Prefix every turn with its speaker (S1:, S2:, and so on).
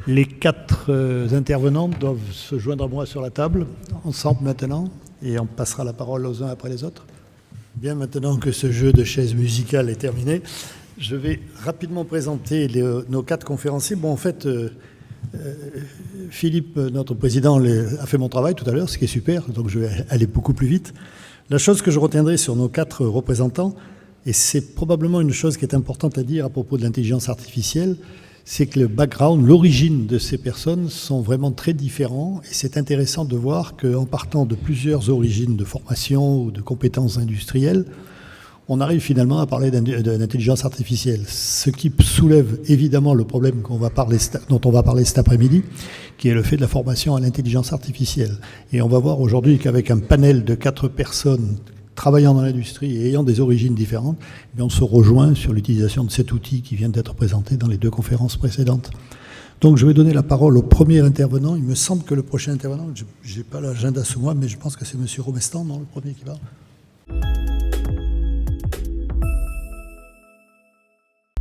S1: Les quatre intervenants doivent se joindre à moi sur la table, ensemble maintenant, et on passera la parole aux uns après les autres. Bien, maintenant que ce jeu de chaises musicales est terminé, je vais rapidement présenter nos quatre conférenciers. Bon, en fait, Philippe, notre président, a fait mon travail tout à l'heure, ce qui est super, donc je vais aller beaucoup plus vite. La chose que je retiendrai sur nos quatre représentants, et c'est probablement une chose qui est importante à dire à propos de l'intelligence artificielle, c'est que le background, l'origine de ces personnes sont vraiment très différents, et c'est intéressant de voir qu'en partant de plusieurs origines de formation ou de compétences industrielles, on arrive finalement à parler d'intelligence artificielle, ce qui soulève évidemment le problème dont on va parler cet après-midi, qui est le fait de la formation à l'intelligence artificielle. Et on va voir aujourd'hui qu'avec un panel de 4 personnes travaillant dans l'industrie et ayant des origines différentes, eh bien on se rejoint sur l'utilisation de cet outil qui vient d'être présenté dans les 2 conférences précédentes. Donc je vais donner la parole au premier intervenant. Il me semble que le prochain intervenant, je n'ai pas l'agenda sous moi, mais je pense que c'est M. Romestan, non, le premier qui parle.